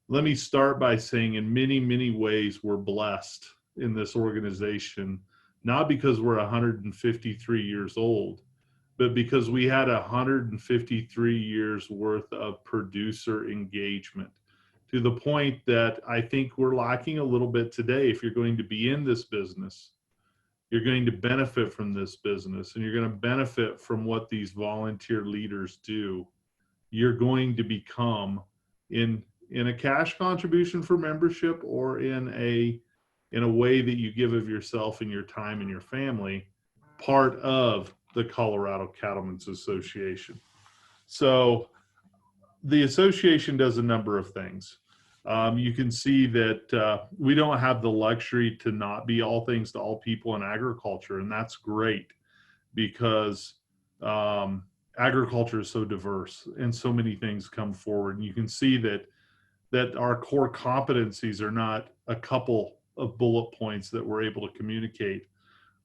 Let me start by saying in many, many ways, we're blessed in this organization, not because we're 153 years old, but because we had 153 years worth of producer engagement to the point that I think we're lacking a little bit today. If you're going to be in this business, you're going to benefit from this business, and you're going to benefit from what these volunteer leaders do. You're going to become in a cash contribution for membership, or in a way that you give of yourself and your time and your family, part of the Colorado Cattlemen's Association. So the association does a number of things. You can see that we don't have the luxury to not be all things to all people in agriculture, and that's great because agriculture is so diverse and so many things come forward. And you can see that our core competencies are not a couple of bullet points that we're able to communicate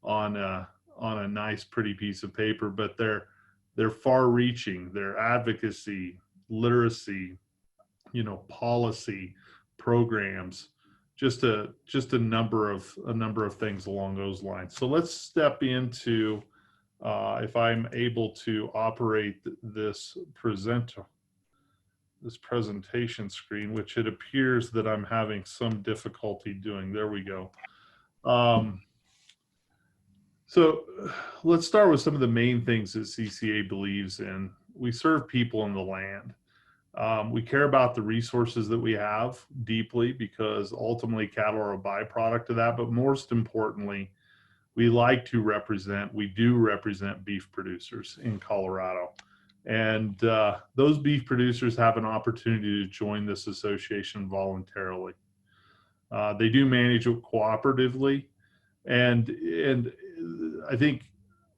on a nice, pretty piece of paper, but they're far-reaching. Their advocacy, literacy, policy, programs, just a number of things along those lines. So let's step into if I'm able to operate this presentation screen, which it appears that I'm having some difficulty doing. There we go. So let's start with some of the main things that CCA believes in. We serve people in the land. We care about the resources that we have deeply because ultimately cattle are a byproduct of that. But most importantly, we do represent beef producers in Colorado. And those beef producers have an opportunity to join this association voluntarily. They do manage it cooperatively. And I think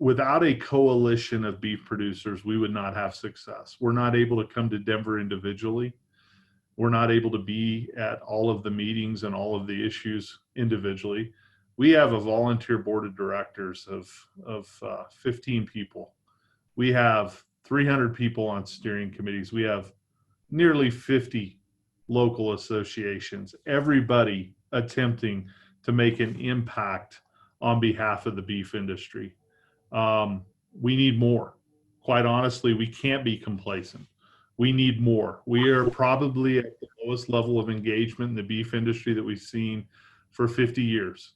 without a coalition of beef producers, we would not have success. We're not able to come to Denver individually. We're not able to be at all of the meetings and all of the issues individually. We have a volunteer board of directors of 15 people. We have 300 people on steering committees. We have nearly 50 local associations, everybody attempting to make an impact on behalf of the beef industry. We need more. Quite honestly, we can't be complacent. We need more. We are probably at the lowest level of engagement in the beef industry that we've seen for 50 years.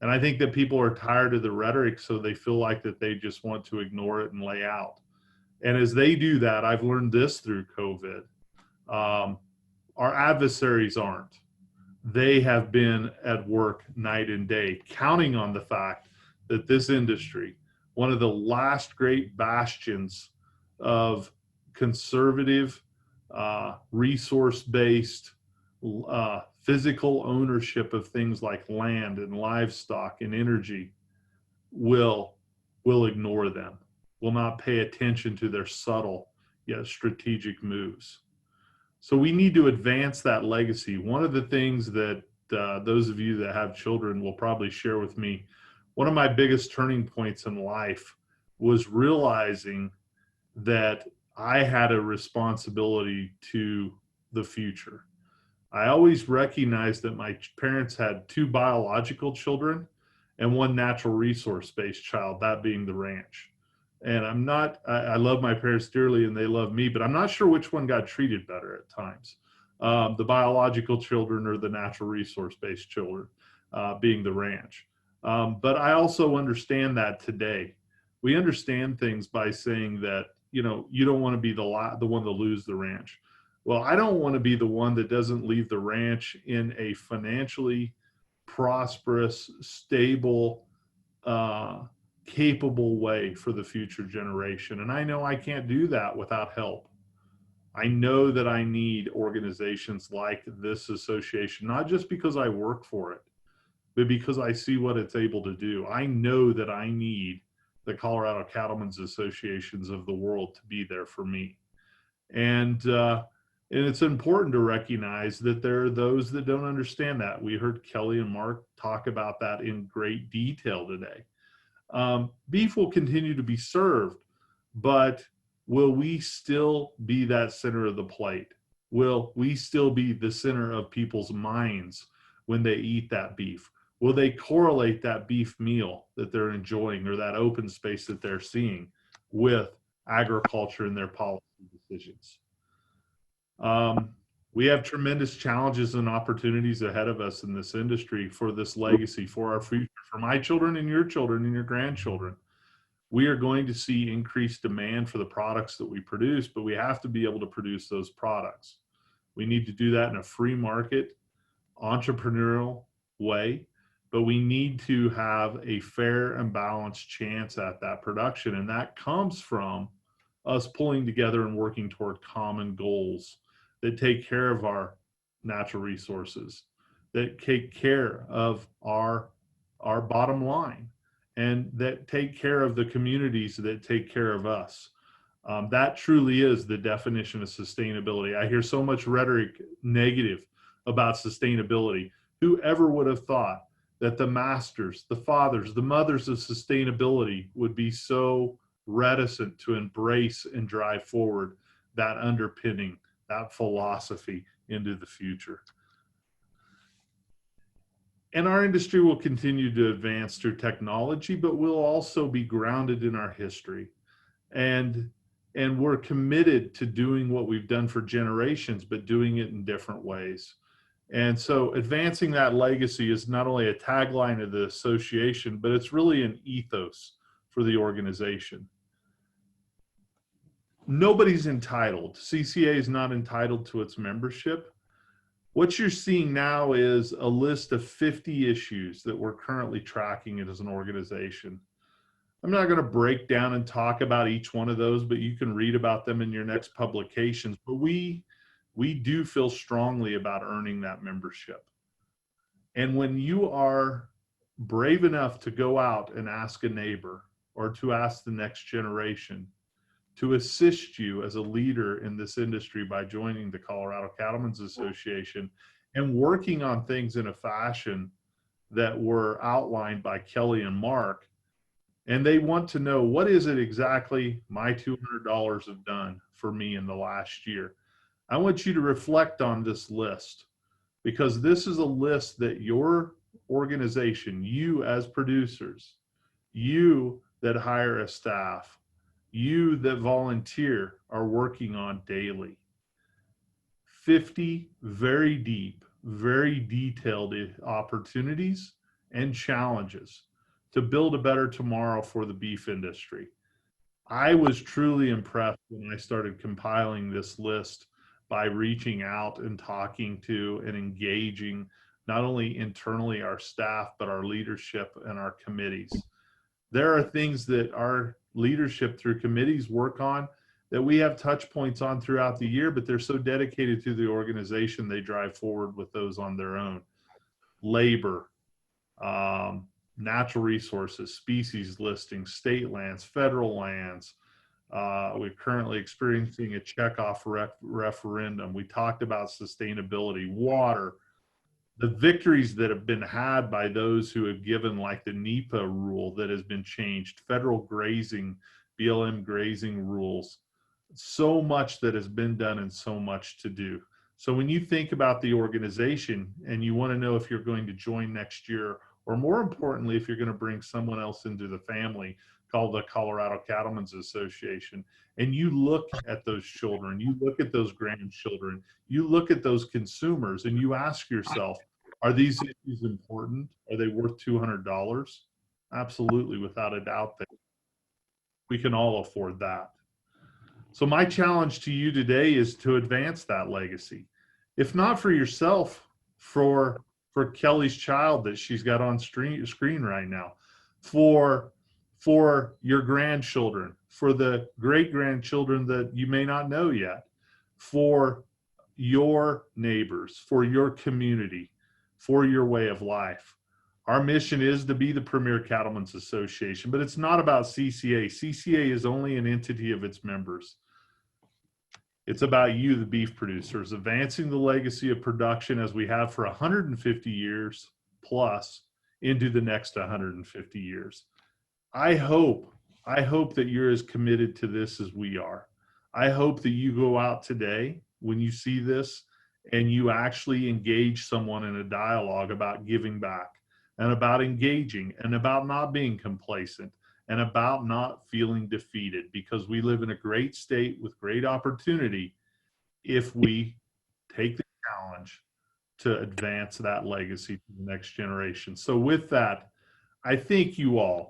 And I think that people are tired of the rhetoric, so they feel like that they just want to ignore it and lay out. And as they do that, I've learned this through COVID. Our adversaries aren't. They have been at work night and day, counting on the fact that this industry, one of the last great bastions of conservative, resource-based, physical ownership of things like land and livestock and energy, will ignore them, will not pay attention to their subtle yet strategic moves. So we need to advance that legacy. One of the things that those of you that have children will probably share with me, one of my biggest turning points in life was realizing that I had a responsibility to the future. I always recognized that my parents had 2 biological children and 1 natural resource-based child, that being the ranch. And I love my parents dearly and they love me, but I'm not sure which one got treated better at times. The biological children or the natural resource-based children, being the ranch. But I also understand that today. We understand things by saying that, you don't want to be the one to lose the ranch. Well, I don't want to be the one that doesn't leave the ranch in a financially prosperous, stable, capable way for the future generation. And I know I can't do that without help. I know that I need organizations like this association, not just because I work for it, but because I see what it's able to do. I know that I need the Colorado Cattlemen's Associations of the world to be there for me. And it's important to recognize that there are those that don't understand that. We heard Kelly and Mark talk about that in great detail today. Beef will continue to be served, but will we still be that center of the plate? will we still be the center of people's minds when they eat that beef? Will they correlate that beef meal that they're enjoying or that open space that they're seeing with agriculture in their policy decisions? Um, we have tremendous challenges and opportunities ahead of us in this industry for this legacy, for our future, for my children and your grandchildren. We are going to see increased demand for the products that we produce, but we have to be able to produce those products. We need to do that in a free market, entrepreneurial way, but we need to have a fair and balanced chance at that production. And that comes from us pulling together and working toward common goals that take care of our natural resources, that take care of our bottom line, and that take care of the communities that take care of us. That truly is the definition of sustainability. I hear so much rhetoric negative about sustainability. Whoever would have thought that the masters, the fathers, the mothers of sustainability would be so reticent to embrace and drive forward that underpinning, that philosophy into the future? And our industry will continue to advance through technology, but we'll also be grounded in our history. And we're committed to doing what we've done for generations, but doing it in different ways. And so advancing that legacy is not only a tagline of the association, but it's really an ethos for the organization. Nobody's entitled. CCA is not entitled to its membership. What you're seeing now is a list of 50 issues that we're currently tracking as an organization. I'm not going to break down and talk about each one of those, but you can read about them in your next publications. But we do feel strongly about earning that membership. And when you are brave enough to go out and ask a neighbor or to ask the next generation to assist you as a leader in this industry by joining the Colorado Cattlemen's Association and working on things in a fashion that were outlined by Kelly and Mark, and they want to know, what is it exactly my $200 have done for me in the last year? I want you to reflect on this list, because this is a list that your organization, you as producers, you that hire a staff, you that volunteer, are working on daily. 50 very deep, very detailed opportunities and challenges to build a better tomorrow for the beef industry. I was truly impressed when I started compiling this list by reaching out and talking to and engaging not only internally our staff, but our leadership and our committees. There are things that our leadership through committees work on that we have touch points on throughout the year, but they're so dedicated to the organization, they drive forward with those on their own. Labor, natural resources, species listings, state lands, federal lands. We're currently experiencing a checkoff referendum. We talked about sustainability, water, the victories that have been had by those who have given, like the NEPA rule that has been changed, federal grazing, BLM grazing rules, so much that has been done and so much to do. So when you think about the organization and you want to know if you're going to join next year, or more importantly, if you're going to bring someone else into the family called the Colorado Cattlemen's Association, and you look at those children, you look at those grandchildren, you look at those consumers, and you ask yourself, are these issues important? Are they worth $200? Absolutely, without a doubt, that we can all afford that. So my challenge to you today is to advance that legacy. If not for yourself, for Kelly's child that she's got on screen right now, for your grandchildren, for the great-grandchildren that you may not know yet, for your neighbors, for your community, for your way of life. Our mission is to be the premier cattlemen's association, but it's not about CCA. CCA is only an entity of its members. It's about you, the beef producers, advancing the legacy of production as we have for 150 years plus into the next 150 years. I hope that you're as committed to this as we are. I hope that you go out today when you see this and you actually engage someone in a dialogue about giving back and about engaging and about not being complacent and about not feeling defeated, because we live in a great state with great opportunity if we take the challenge to advance that legacy to the next generation. So with that, I thank you all